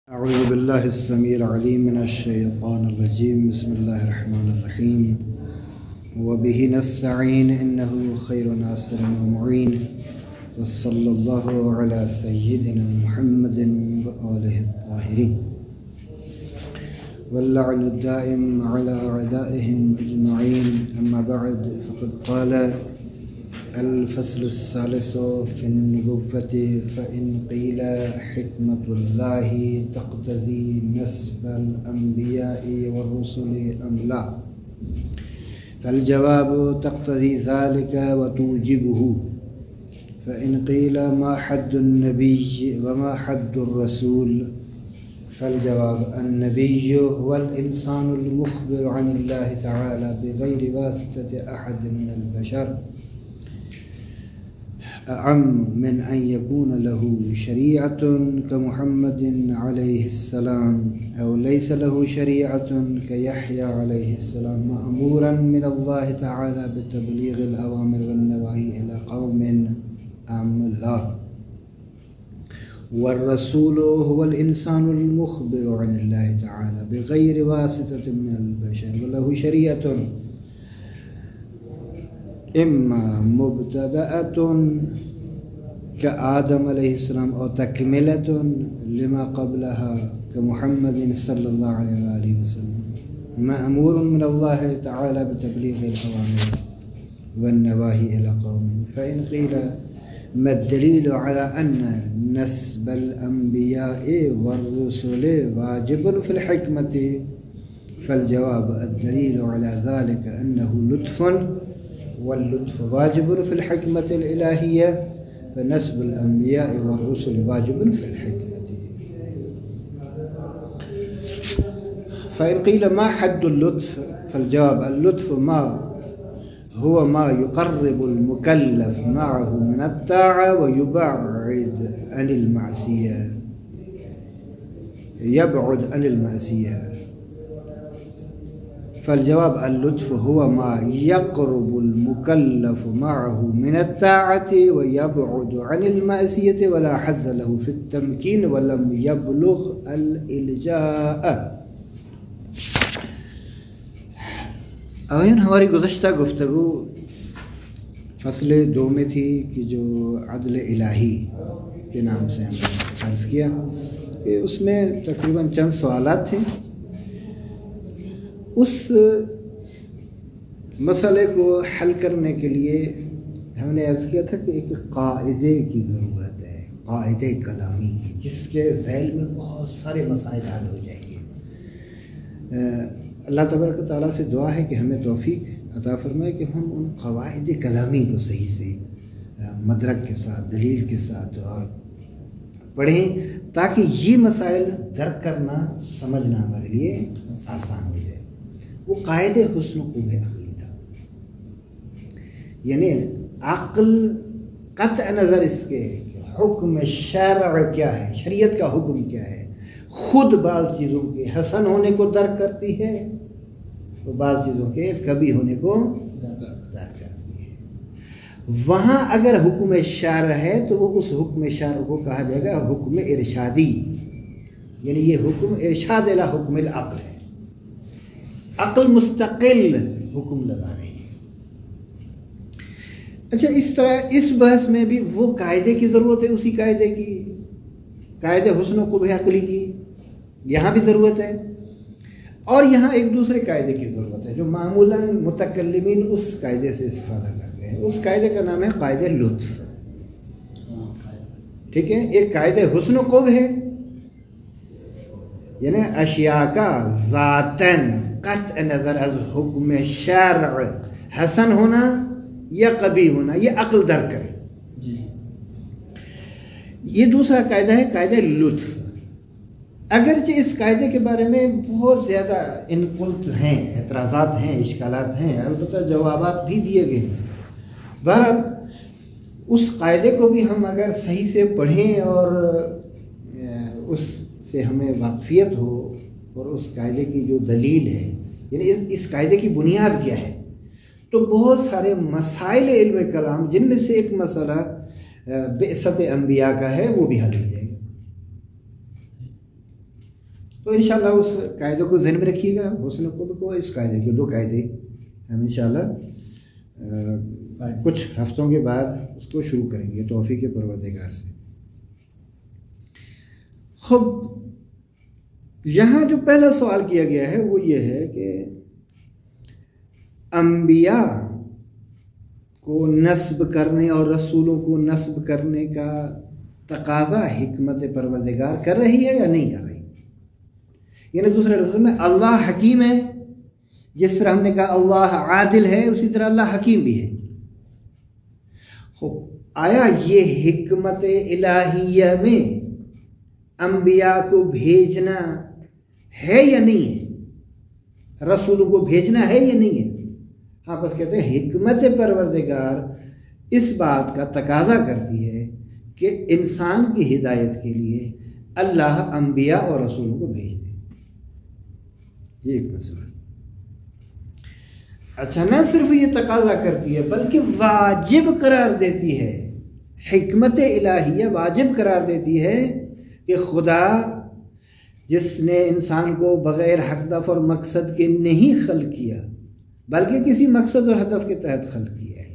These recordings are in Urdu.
أعوذ بالله السميع العليم من الشيطان الرجيم. بسم الله الرحمن الرحيم. وبه نستعين إنه خير ناصر ومعين. وصلى الله على سيدنا محمد وآله الطاهرين. واللعن الدائم على أعدائهم أجمعين. أما بعد، فقد قال الفصل الثالث في النبوة: فإن قيل حكمة الله تقتضي نسب الأنبياء والرسل أم لا، فالجواب تقتضي ذلك وتوجبه. فإن قيل ما حد النبي وما حد الرسول، فالجواب: النبي هو الإنسان المخبر عن الله تعالى بغير واسطة أحد من البشر، أعم من أن يكون له شريعة كمحمد عليه السلام، أو ليس له شريعة كيحيى عليه السلام، مأمورا من الله تعالى بتبليغ الأوامر والنواهي إلى قوم أم لا. والرسول هو الإنسان المخبر عن الله تعالى بغير واسطة من البشر، وله شريعة إما مبتدأة كآدم عليه السلام أو تكملة لما قبلها كمحمد صلى الله عليه وآله وسلم، مأمور من الله تعالى بتبليغ الأوامر والنواهي إلى قوم. فإن قيل ما الدليل على أن نسب الأنبياء والرسل واجب في الحكمة، فالجواب: الدليل على ذلك أنه لطف، واللطف واجب في الحكمة الإلهية، فنسب الأنبياء والرسل واجب في الحكمة. فإن قيل ما حد اللطف، فالجواب: اللطف هو ما يقرب المكلف معه من الطاعة ويبعد عن المعصية، يبعد عن المعصية. فالجواب: اللطف هو ما يقرب المكلف معه من الطاعة ويبعد عن المعصية ولا حظ له في التمكين ولم يبلغ الإلجاء. آئین ہماری گزشتہ گفتگو فصل 2 میں تھی کہ جو عدل الہی کے نام سے ہم نے عرض کیا کہ اس میں تقریباً چند سوالات تھے. اس مسئلے کو حل کرنے کے لیے ہم نے عرض کیا تھا کہ ایک قاعدے کی ضرورت ہے، قاعدے کلامی کی، جس کے ذیل میں بہت سارے مسائل حل ہو جائیں گے. اللہ تبارک و تعالیٰ سے دعا ہے کہ ہمیں توفیق عطا فرمائے کہ ہم ان قواعد کلامی کو صحیح سے مدرک کے ساتھ، دلیل کے ساتھ اور پڑھیں، تاکہ یہ مسائل درک کرنا، سمجھنا ہمارے لیے آسان ہو جائے. وہ قاعدے حسن قبح عقلی تھا، یعنی عقل قطع نظر اس کے حکم شرع کیا ہے، شریعت کا حکم کیا ہے، خود بعض چیزوں کے حسن ہونے کو درک کرتی ہے اور بعض چیزوں کے کبھی ہونے کو درک کرتی ہے. وہاں اگر حکم شرع ہے تو وہ اس حکم شرع کو کہا جائے گا حکم ارشادی، یعنی یہ حکم ارشاد الی حکم العقل ہے. عقل مستقل حکم لگا رہی ہے. اچھا، اس طرح اس بحث میں بھی وہ قاعدے کی ضرورت ہے، اسی قاعدے کی، قاعدے حسن و قبح عقلی کی یہاں بھی ضرورت ہے، اور یہاں ایک دوسرے قاعدے کی ضرورت ہے جو معمولاً متکلمین اس قاعدے سے استفادہ کرتے ہیں. اس قاعدے کا نام ہے قاعدہ لطف. ٹھیک ہے، ایک قاعدہ حسن و قبح ہے، یعنی اشیاء کا ذاتاً قطع نظر از حکم شرع حسن ہونا یا قبیح ہونا یہ عقل درک کرے. یہ دوسرا قاعدہ ہے قاعدہ لطف. اگرچہ اس قاعدے کے بارے میں بہت زیادہ انقلت ہیں، اعتراضات ہیں، اشکالات ہیں، البتہ جوابات بھی دیے گئے ہیں. بہرحال اس قاعدے کو بھی ہم اگر صحیح سے پڑھیں اور اس سے ہمیں واقفیت ہو اور اس قاعدے کی جو دلیل ہے، یعنی اس قاعدے کی بنیاد کیا ہے، تو بہت سارے مسائل علم کلام جن میں سے ایک مسئلہ بعثت انبیاء کا ہے وہ بھی حل ہو جائے گا. تو انشاءاللہ اس قاعدے کو ذہن میں رکھیے گا. حسن خلق کو اس قاعدے کے 2 قاعدے ہم انشاءاللہ کچھ ہفتوں کے بعد اس کو شروع کریں گے توفیق پروردگار سے. خب یہاں جو پہلا سوال کیا گیا ہے وہ یہ ہے کہ انبیاء کو نسب کرنے اور رسولوں کو نسب کرنے کا تقاضا حکمت پروردگار کر رہی ہے یا نہیں کر رہی. یعنی دوسرے لفظ میں اللہ حکیم ہے، جس طرح ہم نے کہا اللہ عادل ہے اسی طرح اللہ حکیم بھی ہے. آیا یہ حکمت الہیہ میں انبیاء کو بھیجنا ہے یا نہیں ہے، رسولوں کو بھیجنا ہے یا نہیں ہے؟ ہاں بس کہتے ہیں حکمت پروردگار اس بات کا تقاضا کرتی ہے کہ انسان کی ہدایت کے لیے اللہ انبیاء اور رسولوں کو بھیج دے. یہ ایک مسئلہ. اچھا، نہ صرف یہ تقاضا کرتی ہے بلکہ واجب قرار دیتی ہے. حکمت الہیہ واجب قرار دیتی ہے کہ خدا جس نے انسان کو بغیر ہدف اور مقصد کے نہیں خلق کیا بلکہ کسی مقصد اور ہدف کے تحت خلق کیا ہے،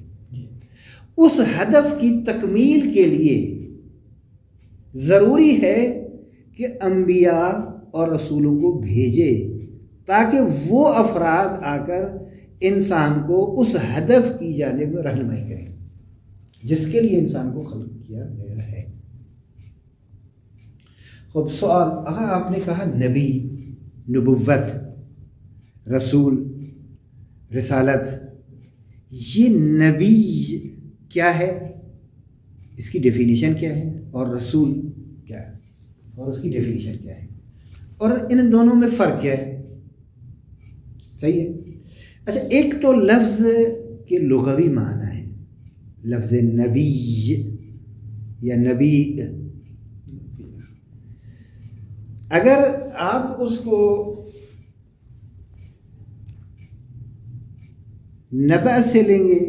اس ہدف کی تکمیل کے لیے ضروری ہے کہ انبیاء اور رسولوں کو بھیجے تاکہ وہ افراد آ کر انسان کو اس ہدف کی جانب میں رہنمائی کریں جس کے لیے انسان کو خلق کیا گیا ہے. خب سوال، اگر آپ نے کہا نبی، نبوت، رسول، رسالت، یہ نبی کیا ہے، اس کی ڈیفینیشن کیا ہے، اور رسول کیا ہے اور اس کی ڈیفینیشن کیا ہے، اور ان دونوں میں فرق کیا ہے؟ صحیح ہے. اچھا، ایک تو لفظ کے لغوی معنی ہے، لفظ نبی یا نبی. اگر آپ اس کو نبأ سے لیں گے،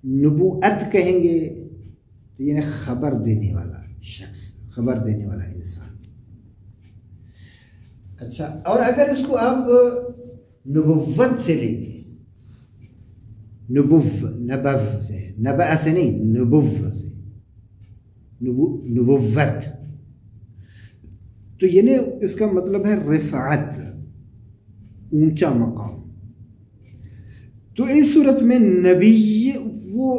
نبوت کہیں گے تو یعنی خبر دینے والا شخص، خبر دینے والا انسان. اچھا، اور اگر اس کو آپ نبوت سے لیں گے، نبو سے، نبأ سے نہیں، نبو سے، نبوت، تو یعنی اس کا مطلب ہے رفعت، اونچا مقام. تو اس صورت میں نبی وہ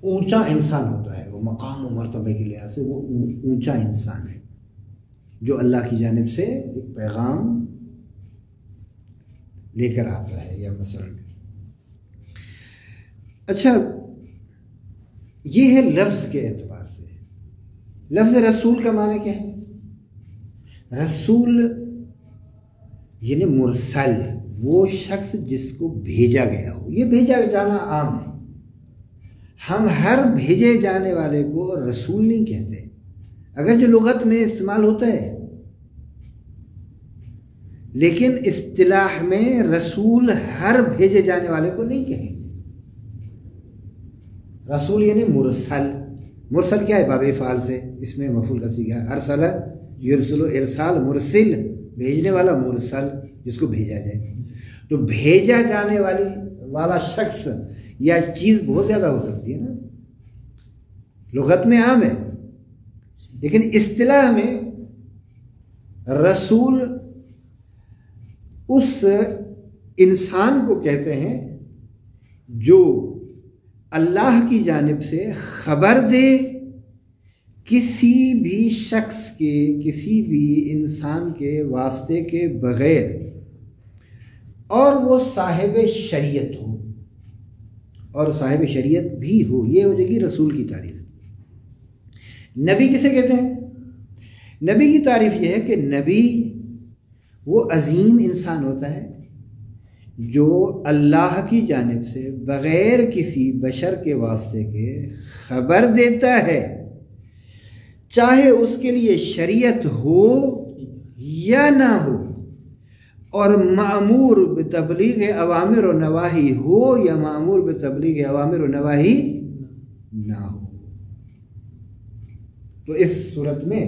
اونچا انسان ہوتا ہے، وہ مقام و مرتبہ کے لحاظ سے وہ اونچا انسان ہے جو اللہ کی جانب سے ایک پیغام لے کر آتا ہے. یا مثلا اچھا، یہ ہے لفظ کے اعتبار سے. لفظ رسول کا معنی کیا ہے؟ رسول یعنی مرسل، وہ شخص جس کو بھیجا گیا ہو. یہ بھیجا جانا عام ہے، ہم ہر بھیجے جانے والے کو رسول نہیں کہتے، اگر جو لغت میں استعمال ہوتا ہے، لیکن اصطلاح میں رسول ہر بھیجے جانے والے کو نہیں کہیں گے. رسول یعنی مرسل. مرسل کیا ہے؟ باب افعال سے، اس میں مفعول کا صیغہ ہے. ارسل یرسل، ارسال، مرسل بھیجنے والا، مرسل جس کو بھیجا جائے. تو بھیجا جانے والا شخص یا چیز بہت زیادہ ہو سکتی ہے نا، لغت میں عام ہے، لیکن اصطلاح میں رسول اس انسان کو کہتے ہیں جو اللہ کی جانب سے خبر دے کسی بھی شخص کے، کسی بھی انسان کے واسطے کے بغیر، اور وہ صاحب شریعت ہو، اور صاحب شریعت بھی ہو. یہ ہو جائے گی رسول کی تعریف. نبی کسے کہتے ہیں؟ نبی کی تعریف یہ ہے کہ نبی وہ عظیم انسان ہوتا ہے جو اللہ کی جانب سے بغیر کسی بشر کے واسطے کے خبر دیتا ہے، چاہے اس کے لیے شریعت ہو یا نہ ہو، اور معمور بتبلیغ اوامر و نواہی ہو یا معمور بتبلیغ اوامر و نواہی نہ ہو. تو اس صورت میں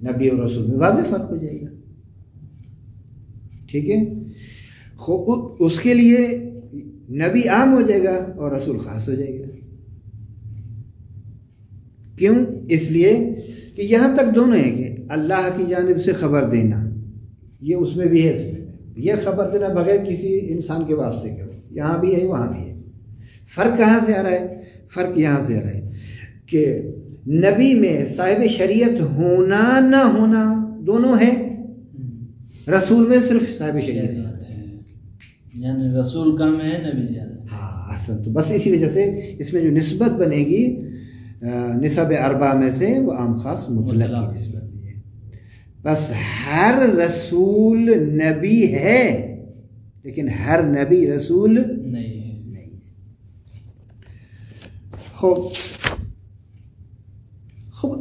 نبی اور رسول میں واضح فرق ہو جائے گا. ٹھیک ہے. اس کے لیے نبی عام ہو جائے گا اور رسول خاص ہو جائے گا. کیوں؟ اس لیے کہ یہاں تک دونوں ہیں کہ اللہ کی جانب سے خبر دینا، یہ اس میں بھی ہے، اس میں یہ خبر دینا بغیر کسی انسان کے واسطے کے ہو، یہاں بھی ہے وہاں بھی ہے. فرق کہاں سے آ رہا ہے؟ فرق یہاں سے آ رہا ہے کہ نبی میں صاحب شریعت ہونا نہ ہونا دونوں ہے، رسول میں صرف صاحب شریعت ہونا ہے. یعنی رسول کم ہے، نبی زیادہ. ہاں اصل تو بس اسی وجہ سے اس میں جو نسبت بنے گی نسب اربع میں سے وہ عام خاص مطلق کی نسبت بھی ہے. بس ہر رسول نبی ہے لیکن ہر نبی رسول نہیں ہے. خوب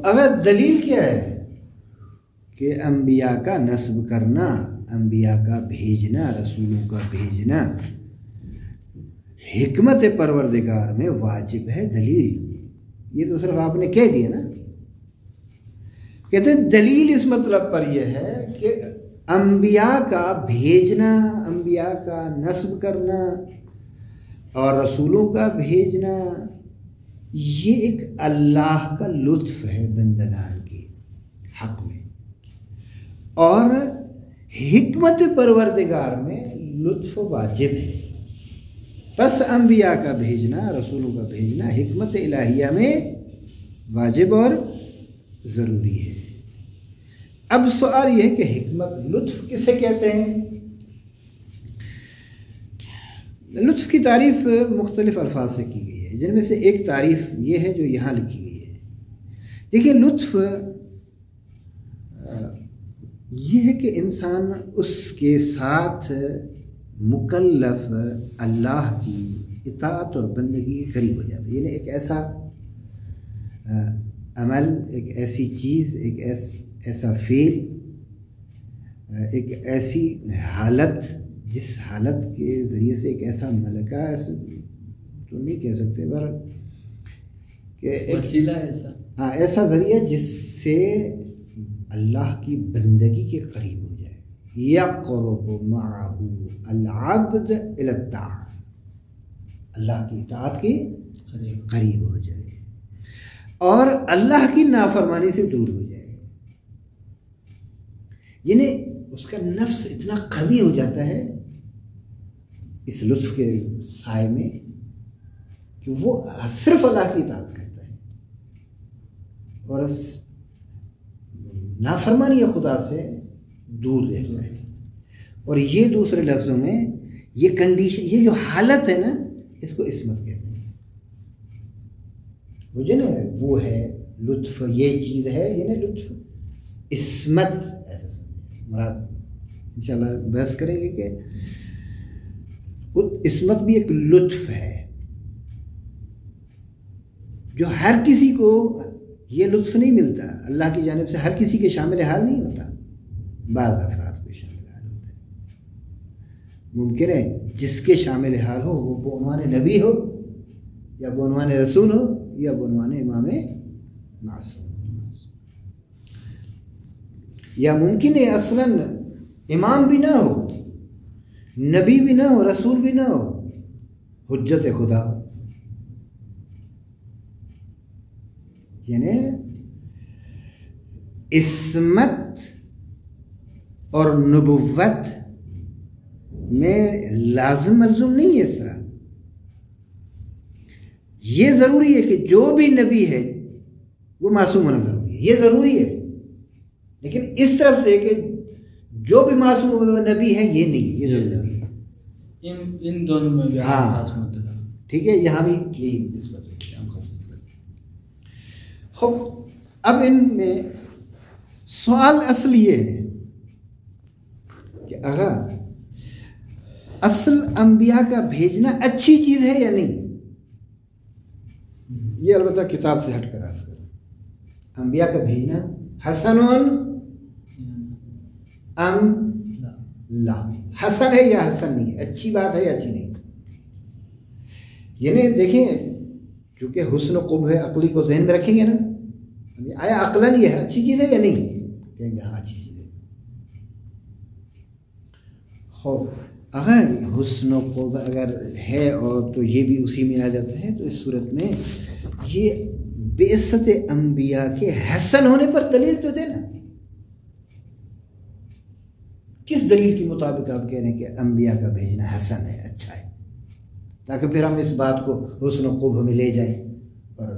اگر دلیل کیا ہے کہ انبیاء کا نسب کرنا، انبیاء کا بھیجنا، رسولوں کا بھیجنا حکمت پروردگار میں واجب ہے. دلیل یہ تو صرف آپ نے کہہ دیا نا. کہتے ہیں دلیل اس مطلب پر یہ ہے کہ انبیاء کا بھیجنا، انبیاء کا نسب کرنا اور رسولوں کا بھیجنا یہ ایک اللہ کا لطف ہے بندگان کے حق میں، اور حکمت پروردگار میں لطف واجب ہے. بس انبیاء کا بھیجنا، رسولوں کا بھیجنا حکمت الہیہ میں واجب اور ضروری ہے. اب سوال یہ ہے کہ حکمت، لطف کسے کہتے ہیں؟ لطف کی تعریف مختلف الفاظ سے کی گئی ہے، جن میں سے ایک تعریف یہ ہے جو یہاں لکھی گئی ہے. دیکھیے لطف یہ ہے کہ انسان اس کے ساتھ مکلف اللہ کی اطاعت اور بندگی کے قریب ہو جاتا ہے. یعنی ایک ایسا عمل، ایک ایسی چیز، ایک ایسا فعل، ایک ایسی حالت جس حالت کے ذریعے سے ایک ایسا ملکہ تو نہیں کہہ سکتے پر کہ وسیلہ ایسا ذریعہ جس سے اللہ کی بندگی کے قریب ہو جائے. یقرب معہ العبد الی الطاعہ، اللہ کی اطاعت کے قریب ہو جائے اور اللہ کی نافرمانی سے دور ہو جائے. یعنی اس کا نفس اتنا قوی ہو جاتا ہے اس لطف کے سائے میں کہ وہ صرف اللہ کی اطاعت کرتا ہے اور نافرمانی خدا سے دور رہتا ہے. اور یہ دوسرے لفظوں میں یہ کنڈیشن، یہ جو حالت ہے نا، اس کو عصمت کہتے ہیں. وہ جو نا وہ ہے لطف، یہ چیز ہے، یہ نا لطف عصمت ایسا سمجھے. مراد انشاءاللہ بحث کریں گے کہ عصمت بھی ایک لطف ہے جو ہر کسی کو یہ لطف نہیں ملتا. اللہ کی جانب سے ہر کسی کے شامل حال نہیں ہوتا، بعض افراد کو شامل حال ہوتا ہے. ممکن ہے جس کے شامل حال ہو وہ بعنوان نبی ہو یا بعنوان رسول ہو یا بعنوان امام معصوم ہو، یا ممکن ہے اصلاً امام بھی نہ ہو، نبی بھی نہ ہو، رسول بھی نہ ہو، حجت خدا ہو. یعنی عصمت اور نبوت میں لازم ملزوم نہیں ہے اس طرح. یہ ضروری ہے کہ جو بھی نبی ہے وہ معصوم ہونا ضروری ہے، یہ ضروری ہے، لیکن اس طرف سے کہ جو بھی معصوم نبی ہے یہ نہیں، یہ ضروری ہے. ان دونوں میں بھی ٹھیک ہے، یہاں بھی یہی نسبت ہے. خب اب ان میں سوال اصل یہ ہے کہ اگر اصل انبیاء کا بھیجنا اچھی چیز ہے یا نہیں. یہ البتہ کتاب سے ہٹ کر عرض کروں، انبیاء کا بھیجنا حسن ام لا، حسن ہے یا حسن نہیں ہے، اچھی بات ہے یا اچھی نہیں. یعنی دیکھیں چونکہ حسن و قبح عقلی کو ذہن میں رکھیں گے نا، آیا عقلاً یہ اچھی چیز ہے یا نہیں، کہیں گے ہاں اچھی چیز ہے. اگر حسن و قرب اگر ہے اور تو یہ بھی اسی میں آ جاتا ہے. تو اس صورت میں یہ بعثت انبیاء کے حسن ہونے پر دلیل تو دے نا. کس دلیل کے مطابق آپ کہہ رہے ہیں کہ انبیاء کا بھیجنا حسن ہے, اچھا ہے, تاکہ پھر ہم اس بات کو حسن و قرب میں لے جائیں اور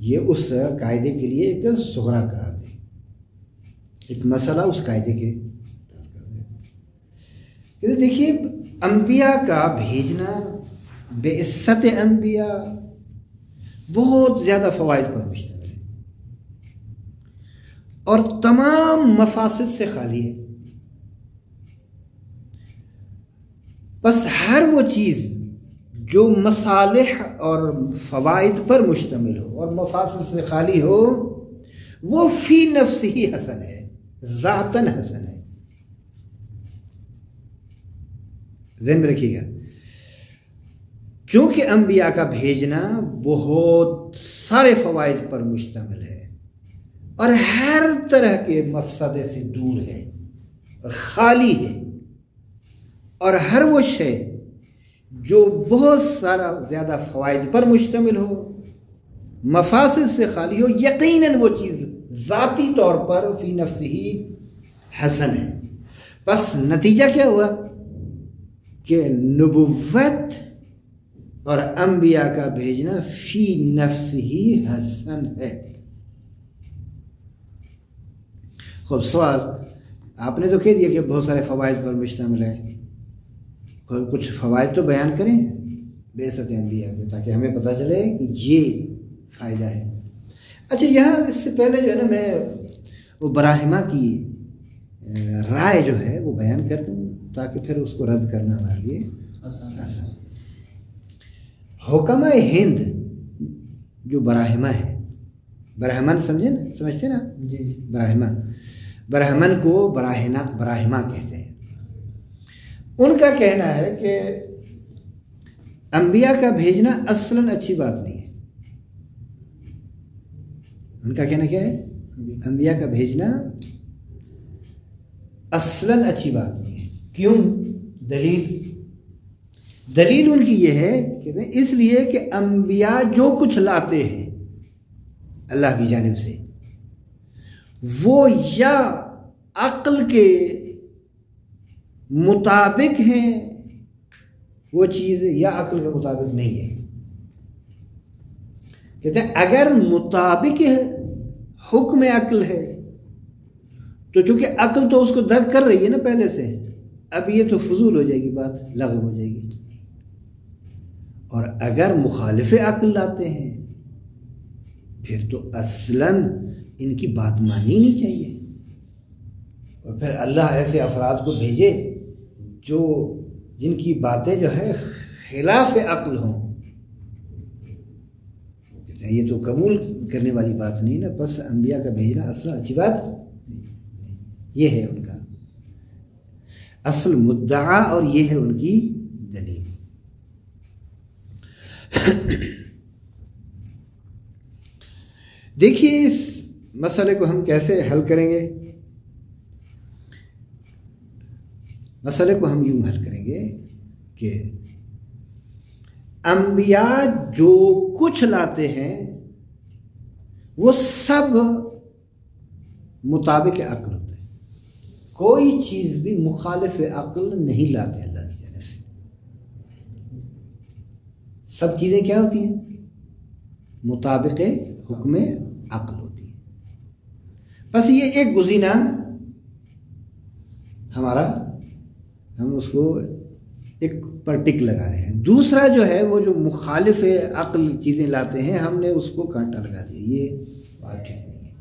یہ اس قاعدے کے لیے ایک صغرا قرار دیں, ایک مسئلہ اس قاعدے کے. دیکھیے انبیاء کا بھیجنا بعثت انبیاء بہت زیادہ فوائد پر مشتمل ہے اور تمام مفاسد سے خالی ہے. بس ہر وہ چیز جو مصالح اور فوائد پر مشتمل ہو اور مفاسد سے خالی ہو وہ فی نفس ہی حسن ہے, ذاتاً حسن ہے. ذہن میں رکھیے گا, چونکہ انبیاء کا بھیجنا بہت سارے فوائد پر مشتمل ہے اور ہر طرح کے مفسدے سے دور ہے اور خالی ہے, اور ہر وہ شے جو بہت سارا زیادہ فوائد پر مشتمل ہو, مفاسد سے خالی ہو, یقیناً وہ چیز ذاتی طور پر فی نفس ہی حسن ہے. بس نتیجہ کیا ہوا کہ نبوت اور انبیاء کا بھیجنا فی نفس ہی حسن ہے. خوب سوال آپ نے تو کہہ دیا کہ بہت سارے فوائد پر مشتمل ہے, کچھ فوائد تو بیان کریں بعثت انبیاء کے تاکہ ہمیں پتہ چلے کہ یہ فائدہ ہے. اچھا یہاں اس سے پہلے جو ہے نا میں وہ براہما کی رائے جو ہے وہ بیان کر دوں تاکہ پھر اس کو رد کرنا ہمارے لیے آسان. حکمہ ہند جو براہما ہے, براہمن سمجھے نا, سمجھتے نا جی براہمن کو براہما کہتے ہیں. ان کا کہنا ہے کہ انبیاء کا بھیجنا اصلاً اچھی بات نہیں ہے. ان کا کہنا کیا ہے؟ انبیاء کا بھیجنا اصلاً اچھی بات نہیں ہے. کیوں؟ دلیل ان کی یہ ہے کہ اس لیے کہ انبیاء جو کچھ لاتے ہیں اللہ کی جانب سے وہ یا عقل کے مطابق ہیں وہ چیز یا عقل کے مطابق نہیں ہے. کہتے ہیں اگر مطابق حکم عقل ہے تو چونکہ عقل تو اس کو درک کر رہی ہے نا پہلے سے, اب یہ تو فضول ہو جائے گی, بات لغو ہو جائے گی. اور اگر مخالف عقل لاتے ہیں پھر تو اصلاً ان کی بات ماننی نہیں چاہیے. اور پھر اللہ ایسے افراد کو بھیجے جو جن کی باتیں جو ہے خلاف عقل ہوں, وہ کہتے ہیں یہ تو قبول کرنے والی بات نہیں نا. بس انبیاء کا بھیجنا اصلاً اچھی بات, یہ ہے ان کا اصل مدعا اور یہ ہے ان کی دلیل. دیکھیے اس مسئلے کو ہم کیسے حل کریں گے. مسئلے کو ہم یوں حل کریں گے کہ انبیاء جو کچھ لاتے ہیں وہ سب مطابق عقل ہوتا ہے. کوئی چیز بھی مخالف عقل نہیں لاتے اللہ کی جانب سے. سب چیزیں کیا ہوتی ہیں؟ مطابق حکم عقل ہوتی ہیں. بس یہ ایک گزینہ ہمارا, ہم اس کو ایک پر ٹک لگا رہے ہیں. دوسرا جو ہے وہ جو مخالف عقل چیزیں لاتے ہیں ہم نے اس کو کانٹا لگا دیا. یہ بات ٹھیک نہیں ہے.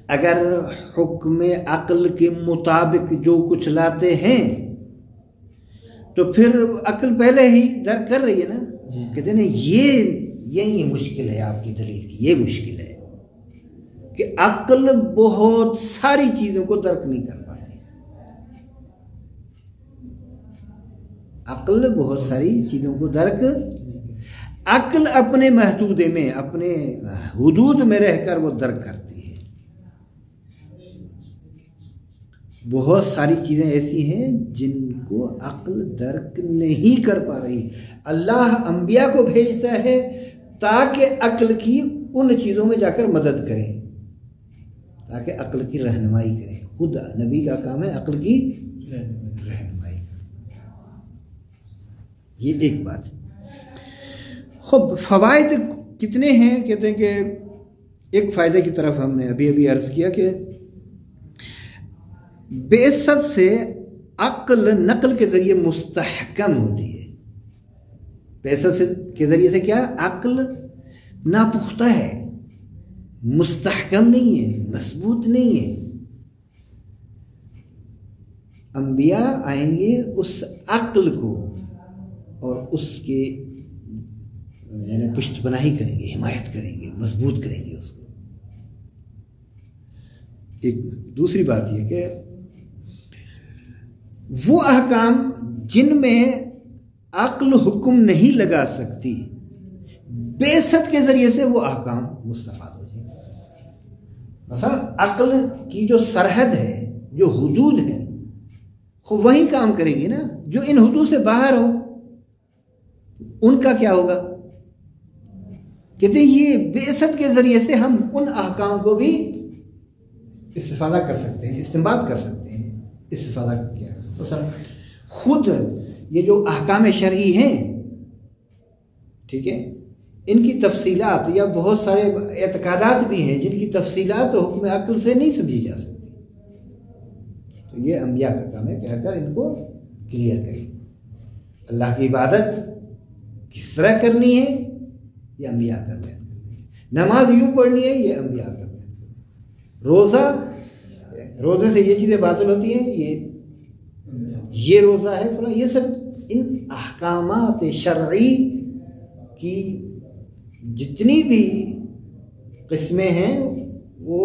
اگر حکم عقل کے مطابق جو کچھ لاتے ہیں تو پھر عقل پہلے ہی درک کر رہی ہے نا. کہتے ہیں یہی مشکل ہے آپ کی دلیل کی. یہ مشکل ہے کہ عقل بہت ساری چیزوں کو درک نہیں کر پاتی. عقل بہت ساری چیزوں کو درک عقل اپنے محدودے میں، اپنے حدود میں رہ کر وہ درک کرتی ہے۔ بہت ساری چیزیں ایسی ہیں جن کو عقل درک نہیں کر پا رہی۔ اللہ انبیاء کو بھیجتا ہے تاکہ عقل کی ان چیزوں میں جا کر مدد کریں، تاکہ عقل کی رہنمائی کریں۔ خود نبی کا کام ہے عقل کی رہنمائی کرنا۔ یہ ایک بات۔ خب فوائد کتنے ہیں؟ کہتے ہیں کہ ایک فائدے کی طرف ہم نے ابھی عرض کیا کہ بعثت سے عقل نقل کے ذریعے مستحکم ہوتی ہے۔ بعثت کے ذریعے سے کیا؟ عقل ناپختہ ہے، مستحکم نہیں ہے، مضبوط نہیں ہے۔ انبیاء آئیں گے اس عقل کو اور اس کے یعنی پشت پناہی کریں گے، حمایت کریں گے، مضبوط کریں گے اس کو۔ ایک دوسری بات یہ کہ وہ احکام جن میں عقل حکم نہیں لگا سکتی، بعثت کے ذریعے سے وہ احکام مستفاد ہو جائیں گے۔ مثلا عقل کی جو سرحد ہے، جو حدود ہے، خود وہی کام کرے گی نا۔ جو ان حدود سے باہر ہو ان کا کیا ہوگا؟ کہتے ہیں یہ بعثت کے ذریعے سے ہم ان احکام کو بھی استفادہ کر سکتے ہیں، استنباط کر سکتے ہیں۔ استفادہ کیا مثلا خود یہ جو احکام شرعی ہیں، ٹھیک ہے، ان کی تفصیلات یا بہت سارے اعتقادات بھی ہیں جن کی تفصیلات حکم عقل سے نہیں سمجھی جا سکتی، تو یہ انبیاء کا کام ہے کہ آ کر ان کو کلیئر کریں۔ اللہ کی عبادت کس طرح کرنی ہے یہ انبیاء کر بیان کرنی ہے۔ نماز یوں پڑھنی ہے یہ انبیاء کر بیان کرنی ہے۔ روزے سے یہ چیزیں حاصل ہوتی ہیں، یہ روزہ ہے فلاں، یہ سب ان احکامات شرعی کی جتنی بھی قسمیں ہیں وہ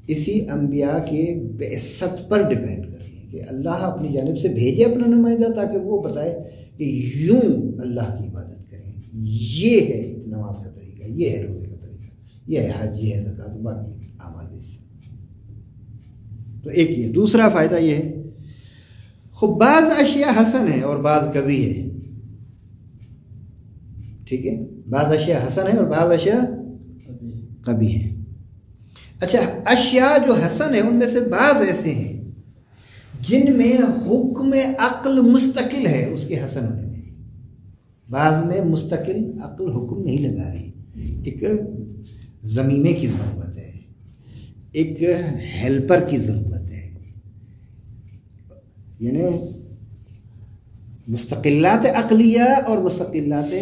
اسی انبیاء کے بعثت پر ڈیپینڈ کرتی ہیں کہ اللہ اپنی جانب سے بھیجے اپنا نمائندہ تاکہ وہ بتائے کہ یوں اللہ کی عبادت کریں، یہ ہے نماز کا طریقہ، یہ ہے روزے کا طریقہ، یہ ہے حج، یہ ہے زکوٰۃ، باقی اعمال بھی۔ تو ایک یہ دوسرا فائدہ یہ ہے خب بعض اشیاء حسن ہے اور بعض کبھی ہے، ٹھیک ہے، بعض اشیاء حسن ہے اور بعض اشیاء کبھی ہے۔ اچھا، اشیاء جو حسن ہے ان میں سے بعض ایسے ہیں جن میں حکم عقل مستقل ہے اس کے حسن ہونے میں، بعض میں مستقل عقل حکم نہیں لگا رہی۔ ایک ضمیمے کی ضرورت ہے، ایک ہیلپر کی ضرورت ہے، یعنی مستقلات عقلیہ اور مستقلات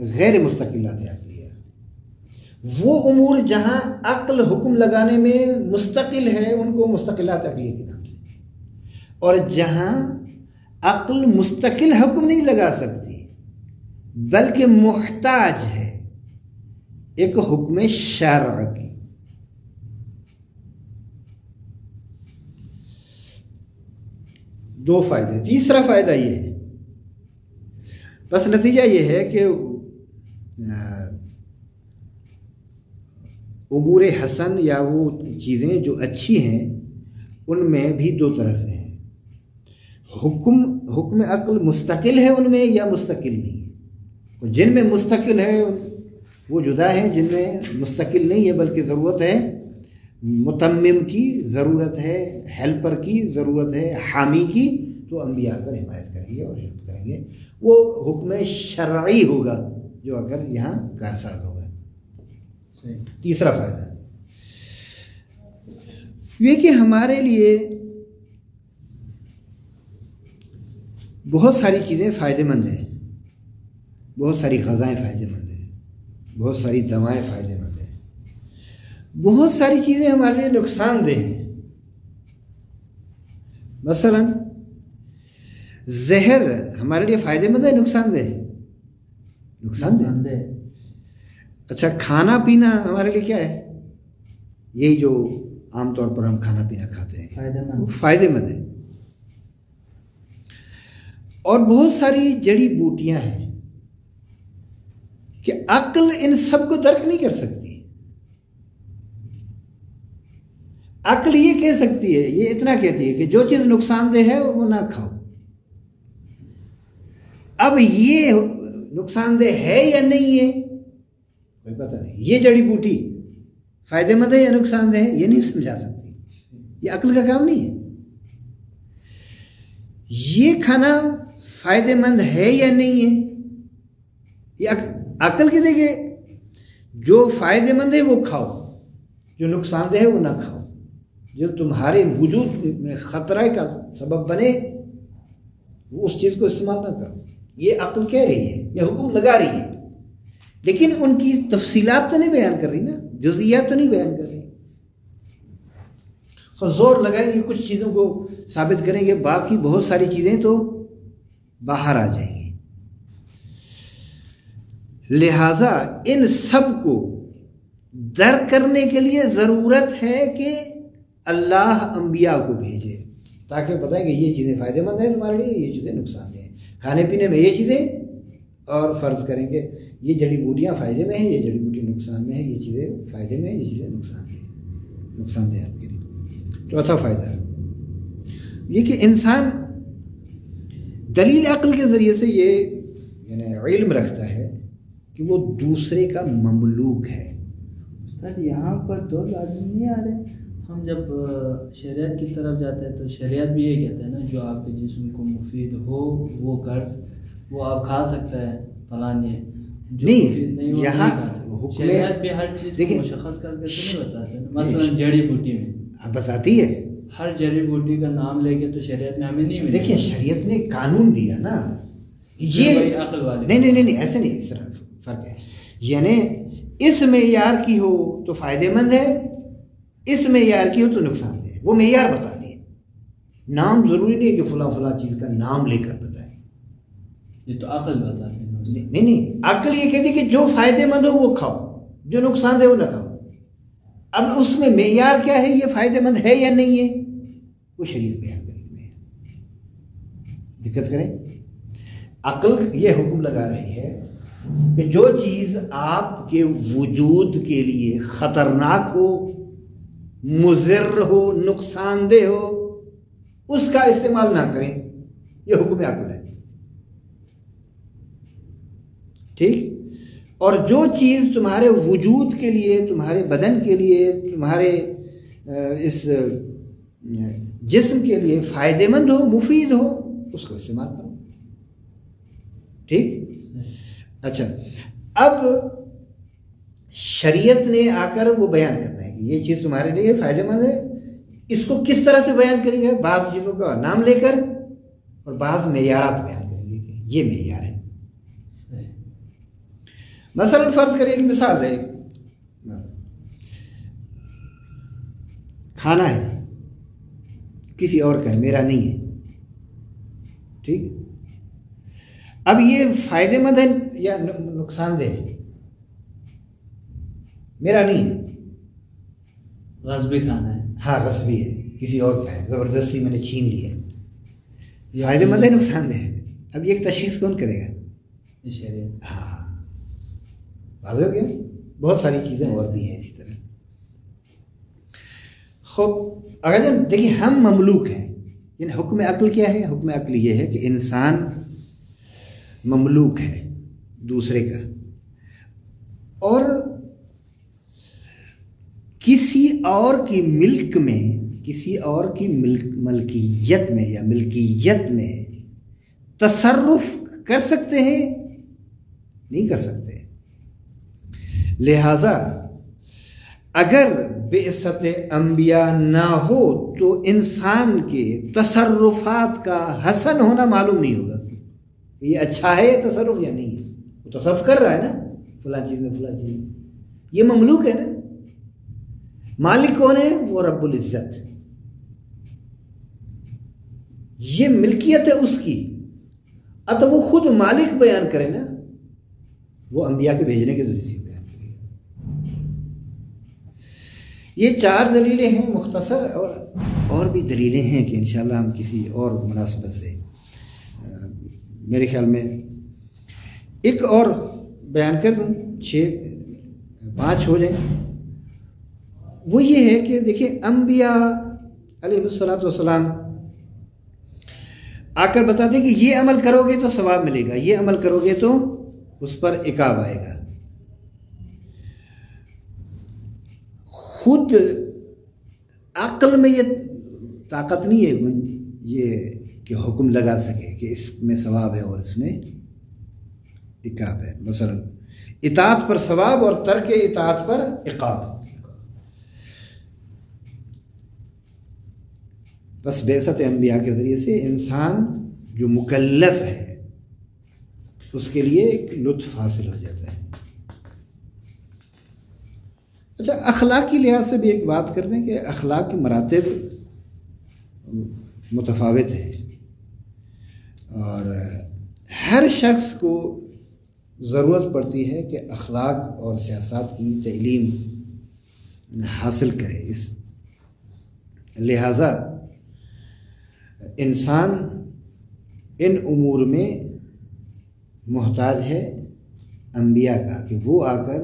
غیر مستقلات عقلیہ۔ وہ امور جہاں عقل حکم لگانے میں مستقل ہے ان کو مستقلات عقلیہ کے نام سے، اور جہاں عقل مستقل حکم نہیں لگا سکتی بلکہ محتاج ہے ایک حکم شرع کی۔ دو فائدے۔ تیسرا فائدہ یہ ہے، بس نتیجہ یہ ہے کہ امور حسن یا وہ چیزیں جو اچھی ہیں ان میں بھی دو طرح سے ہیں، حکم عقل مستقل ہے ان میں یا مستقل نہیں ہے۔ جن میں مستقل ہے وہ جدا ہیں، جن میں مستقل نہیں ہے بلکہ ضرورت ہے متمم کی، ضرورت ہے ہیلپر کی، ضرورت ہے حامی کی، تو انبیاء کر حمایت کریں گے اور ہیلپ کریں گے۔ وہ حکم شرعی ہوگا جو اگر یہاں کارساز ہوگا۔ تیسرا فائدہ یہ کہ ہمارے لیے بہت ساری چیزیں فائدہ مند ہیں، بہت ساری غذائیں فائدہ مند ہیں، بہت ساری دوائیں فائدہ مند ہیں، بہت ساری چیزیں ہمارے لیے نقصان دہ ہیں۔ مثلا زہر ہمارے لیے فائدہ مند ہے نقصان دہ؟ نقصان دہ۔ اچھا، کھانا پینا ہمارے لیے کیا ہے؟ یہی جو عام طور پر ہم کھانا پینا کھاتے ہیں فائدہ مند ہے۔ اور بہت ساری جڑی بوٹیاں ہیں کہ عقل ان سب کو درک نہیں کر سکتی. عقل یہ کہہ سکتی ہے، یہ اتنا کہتی ہے کہ جو چیز نقصان دہ ہے وہ نہ کھاؤ. اب یہ نقصان دہ ہے یا نہیں ہے کوئی پتہ نہیں. یہ جڑی بوٹی فائدہ مند ہے یا نقصان دہ ہے یہ نہیں سمجھا سکتی، یہ عقل کا کام نہیں ہے. یہ کھانا فائدہ مند ہے یا نہیں ہے یہ عقل کے دیکھے. جو فائدہ مند ہے وہ کھاؤ، جو نقصان دہ ہے وہ نہ کھاؤ. جو تمہارے وجود میں خطرہ کا سبب بنے وہ اس چیز کو استعمال نہ کرو. یہ عقل کہہ رہی ہے، یہ حکم لگا رہی ہے، لیکن ان کی تفصیلات تو نہیں بیان کر رہی نا، جزئیات تو نہیں بیان کر رہی. زور لگائیں گے کچھ چیزوں کو ثابت کریں گے، باقی بہت ساری چیزیں تو باہر آ جائیں گی. لہذا ان سب کو درک کرنے کے لیے ضرورت ہے کہ اللہ انبیاء کو بھیجے تاکہ بتائیں کہ یہ چیزیں فائدہ مند ہیں تمہارے لیے، یہ چیزیں نقصان دہ ہیں. کھانے پینے میں یہ چیزیں، اور فرض کریں کہ یہ جڑی بوٹیاں فائدے میں ہیں، یہ جڑی بوٹی نقصان میں ہیں، یہ چیزیں فائدے میں ہیں، یہ چیزیں نقصان میں ہیں، نقصان دہ آپ کے لیے. چوتھا فائدہ یہ کہ انسان دلیل عقل کے ذریعے سے یہ یعنی علم رکھتا ہے کہ وہ دوسرے کا مملوک ہے. استاد یہاں پر دو لازم نہیں آ رہے. ہم جب شریعت کی طرف جاتے ہیں تو شریعت بھی یہ کہتے ہیں نا جو آپ کے جسم کو مفید ہو وہ قرض وہ آپ کھا سکتا ہے فلان یہ جو مفید نہیں وہ یہاں نہیں. شریعت بھی ہر چیز کو مشخص کر کے نہیں بتاتے ہیں. مثلا جڑی بوٹی میں بتاتی ہے، ہر جڑی بوٹی کا نام لے کے تو شریعت میں ہمیں نہیں ملے. دیکھیں شریعت نے قانون دیا نا، یہ عقل والے نہیں ایسے نہیں، اس طرح فرق ہے. یعنی اس معیار کی ہو تو فائدہ مند ہے، اس معیار کی ہو تو نقصان دہ ہے. وہ معیار بتا دیے. نام ضروری نہیں ہے کہ فلاں فلاں چیز کا نام لے کر بتائے، یہ تو عقل بتاتے ہیں. نہیں عقل یہ کہتی کہ جو فائدہ مند ہو وہ کھاؤ، جو نقصان دہ وہ نہ کھاؤ. اب اس میں معیار کیا ہے، یہ فائدہ مند ہے یا نہیں ہے وہ شریعت بیان کرے گی. دقت کریں، عقل یہ حکم لگا رہی ہے کہ جو چیز آپ کے وجود کے لیے خطرناک ہو، مضر ہو، نقصان دہ ہو، اس کا استعمال نہ کریں. یہ حکم عقل ہے. ٹھیک. اور جو چیز تمہارے وجود کے لیے، تمہارے بدن کے لیے، تمہارے اس جسم کے لیے فائدہ مند ہو، مفید ہو، اس کو استعمال کرو. ٹھیک. اچھا، اب شریعت نے آ کر وہ بیان کرنا ہے کہ یہ چیز تمہارے لیے فائدہ مند ہے. اس کو کس طرح سے بیان کریں گے؟ بعض چیزوں کا نام لے کر اور بعض معیارات بیان کریں گے کہ یہ معیار ہے. مثلا فرض کریے کہ مثال ہے، کھانا ہے کسی اور کا ہے، میرا نہیں ہے. ٹھیک. اب یہ فائدہ مند ہے یا نقصان دہ ہے؟ میرا نہیں ہے، غصبی کھانا ہے. ہاں غصبی ہے، کسی اور کا ہے، زبردستی میں نے چھین لیا ہے. فائدہ مند ہے نقصان دہ ہے؟ اب یہ ایک تشخیص کون کرے گا؟ شریعت. ہاں واضح ہو گیا. بہت ساری چیزیں اور بھی ہیں اسی طرح. خوب اگر دیکھیں ہم مملوک ہیں، یعنی حکم عقل کیا ہے؟ حکم عقل یہ ہے کہ انسان مملوک ہے دوسرے کا، اور کسی اور کی ملک میں، کسی اور کی ملکیت میں یا ملکیت میں تصرف کر سکتے ہیں؟ نہیں کر سکتے. لہذا اگر بعثت انبیاء نہ ہو تو انسان کے تصرفات کا حسن ہونا معلوم نہیں ہوگا. یہ اچھا ہے یہ تصرف یا نہیں ہے. وہ تصرف کر رہا ہے نا فلاں چیز میں، فلاں چیز میں. یہ مملوک ہے نا. مالک کون ہے؟ وہ رب العزت. یہ ملکیت ہے اس کی. اب تو وہ خود مالک بیان کرے نا، وہ انبیاء کے بھیجنے کے ذریعے سے بیان کرے گا. یہ 4 دلیلیں ہیں مختصر، اور بھی دلیلیں ہیں کہ انشاءاللہ ہم کسی اور مناسبت سے، میرے خیال میں ایک اور بیان کر دوں، 5 ہو جائیں. وہ یہ ہے کہ دیکھیں انبیاء علیہ الصلوۃ والسلام آ کر بتاتے ہیں کہ یہ عمل کرو گے تو ثواب ملے گا، یہ عمل کرو گے تو اس پر عقاب آئے گا. خود عقل میں یہ طاقت نہیں ہے یہ کہ حکم لگا سکے کہ اس میں ثواب ہے اور اس میں عقاب ہے. مثلا اطاعت پر ثواب اور ترک اطاعت پر عقاب. بس بعثت انبیاء کے ذریعے سے انسان جو مکلف ہے اس کے لیے ایک لطف حاصل ہو جاتا ہے. اچھا، اخلاق کی لحاظ سے بھی ایک بات کر دیں کہ اخلاق کے مراتب متفاوت ہیں اور ہر شخص کو ضرورت پڑتی ہے کہ اخلاق اور سیاست کی تعلیم حاصل کرے. اس لہٰذا انسان ان امور میں محتاج ہے انبیاء کا کہ وہ آ کر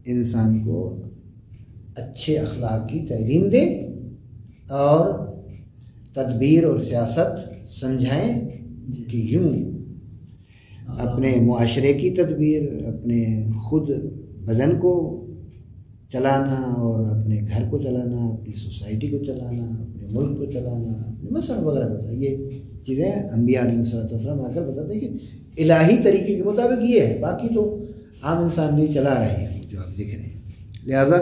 انسان کو اچھے اخلاق کی تعلیم دے اور تدبیر اور سیاست سمجھائیں کہ یوں اپنے معاشرے کی تدبیر، اپنے خود بدن کو چلانا اور اپنے گھر کو چلانا، اپنی سوسائٹی کو چلانا، اپنے ملک کو چلانا، اپنے مسئلہ وغیرہ وغیرہ، یہ چیزیں انبیاء علیہ السلام آ کر بتاتے ہیں کہ الہی طریقے کے مطابق یہ ہے، باقی تو عام انسان بھی چلا رہے ہیں جو آپ دیکھ رہے ہیں. لہٰذا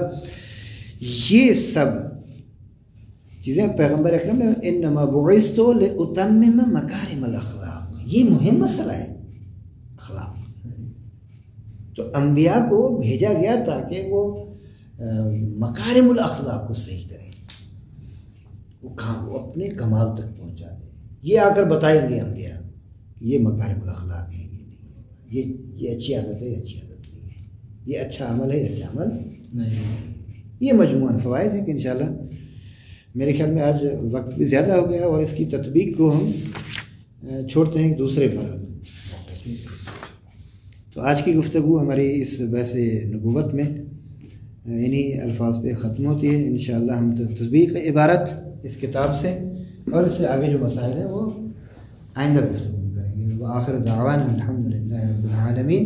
یہ سب چیزیں پیغمبر اکرم نے انما بعثت لاتمم مکارم الاخلاق، یہ مہم مسئلہ ہے اخلاق. تو انبیاء کو بھیجا گیا تاکہ وہ مکارم الاخلاق کو صحیح کریں، وہ اپنے کمال تک پہنچا دیں. یہ آ کر بتائیں گے انبیاء یہ مکارم الاخلاق ہے، یہ نہیں ہے، یہ اچھی عادت ہے، یہ اچھی عادت نہیں ہے، یہ اچھا عمل ہے، یہ اچھا عمل نہیں ہے. یہ مجموعاً فوائد ہیں کہ انشاءاللہ میرے خیال میں آج وقت بھی زیادہ ہو گیا اور اس کی تطبیق کو ہم چھوڑتے ہیں دوسرے پر. تو آج کی گفتگو ہماری اس بحث نبوت میں انہی الفاظ پہ ختم ہوتی ہے. انشاءاللہ ہم تطبیق عبارت اس کتاب سے اور اس سے آگے جو مسائل ہیں وہ آئندہ گفتگو میں کریں گے. وآخر دعوانا الحمدللہ رب العالمین.